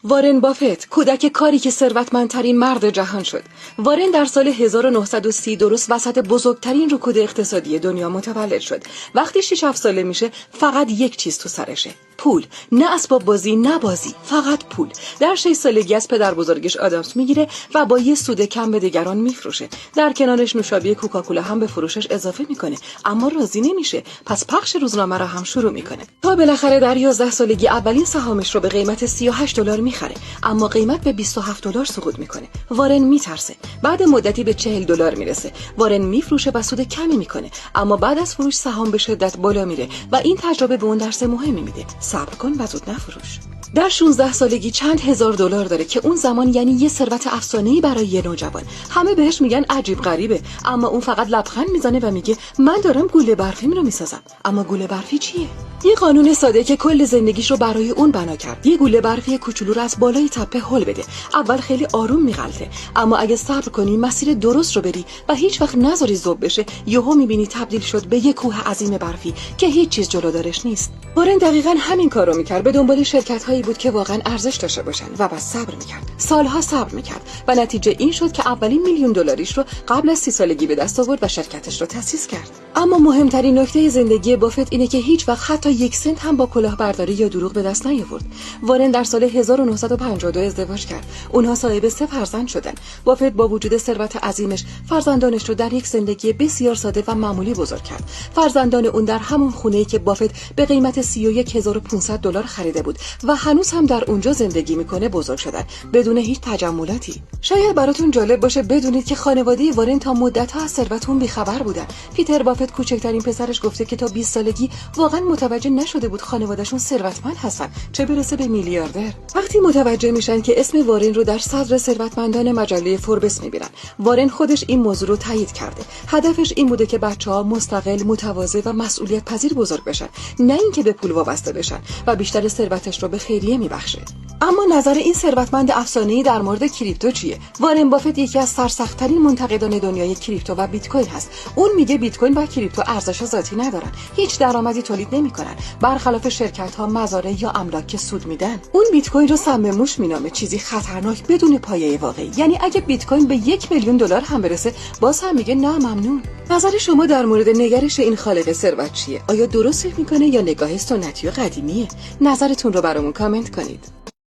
وارن بافت، کودک کاری که ثروتمندترین مرد جهان شد. وارن در سال 1930 درست وسط بزرگترین رکود اقتصادی دنیا متولد شد. وقتی 6-7 ساله میشه فقط یک چیز تو سرشه: پول. نه اسباب بازی، نه بازی، فقط پول. در 6 سالگی از پدر بزرگش آدامس میگیره و با یه سود کم به دیگران میفروشه. در کنارش نوشابه کوکاکولا هم به فروشش اضافه میکنه، اما راضی نمیشه. پس پخش روزنامه را هم شروع میکنه تا بالاخره در 11 سالگی اولین سهامش رو به قیمت $38 میخره، اما قیمت به $27 سقوط میکنه. وارن میترسه. بعد مدتی به $40 میرسه. وارن میفروشه و سود کمی میکنه، اما بعد از فروش سهام به شدت بالا میره و این تجربه به اون درس مهمی میده: صبر کن و زود نفروش. در 16 سالگی چند هزار دلار داره که اون زمان یعنی یه ثروت افسانه‌ای برای یه نوجوان. همه بهش میگن عجیب غریبه، اما اون فقط لبخند میزنه و میگه من دارم گوله برفی رو میسازم. اما گوله برفی چیه؟ یه قانون ساده که کل زندگیش رو برای اون بنا کرد: یه گوله برفی کوچولو رو از بالای تپه هل بده. اول خیلی آروم میغلطه، اما اگه صبر کنی، مسیر درست رو بری و هیچ وقت نذاری ذوب بشه، یهو میبینی تبدیل شد به یه کوه عظیم برفی که هیچ چیز جلودارش نیست. وارن دقیقاً همین کارو میکرد. به دنبال شرکت‌هایی بود که واقعاً ارزش داشته باشن و بس صبر میکرد. سالها صبر میکرد و نتیجه این شد که اولین $1,000,000 رو قبل از 30 سالگی به دست آورد و شرکتش رو تأسیس کرد. اما مهمترین نکته زندگی بافت اینه که هیچ وقت حتی 1 سنت هم با کلاهبرداری یا دروغ به دست نیاورد. وارن در سال 1952 ازدواج کرد. اونها صاحب 3 فرزند شدن. بافت با وجود ثروت عظیمش فرزندانش رو در یک زندگی بسیار ساده و معمولی بزرگ کرد. فرزندان اون در همون خونه‌ای که بافت به قیمت $31,500 خریده بود و هنوز هم در اونجا زندگی میکنه بزرگ شدن، بدون هیچ تجملاتی. شاید براتون جالب باشه بدونید که خانواده وارن تا مدت‌ها از ثروت اون بی‌خبر بودن. پیتر بافت کوچکترین پسرش گفته که تا 20 سالگی واقعا متوجه نشده بود خانواده‌شون ثروتمند هستن، چه برسه به میلیاردر. وقتی متوجه میشن که اسم وارن رو در صدر ثروتمندان مجله فوربس میبینن، وارن خودش این موضوع رو تایید کرده. هدفش این بوده که بچه‌ها مستقل، متواضع و مسئولیت پذیر بزرگ بشن، نه اینکه به پول وابسته بشن، و بیشتر ثروتش رو به خیریه میبخشه. اما نظر این ثروتمند افسانه‌ای در مورد کریپتو چیه؟ وارن بافت یکی از سرسخت‌ترین منتقدان دنیای کریپتو و بیت کوین هست. اون میگه بیت کوین و کریپتو ارزش ذاتی ندارن، هیچ درآمدی تولید نمی‌کنن، برخلاف شرکت‌ها مزارع یا املاک که سود میدن. اون بیت کوین رو سم موش مینامه، چیزی خطرناک بدون پایه واقعی. یعنی اگه بیت کوین به $1,000,000 هم برسه، باز هم میگه نه ممنون. نظر شما در مورد نگرش این خالق ثروت چیه؟ آیا درست فکر می‌کنه یا نگاه سنتی و قدیمیه؟ نظرتون رو برامون کامنت کنید.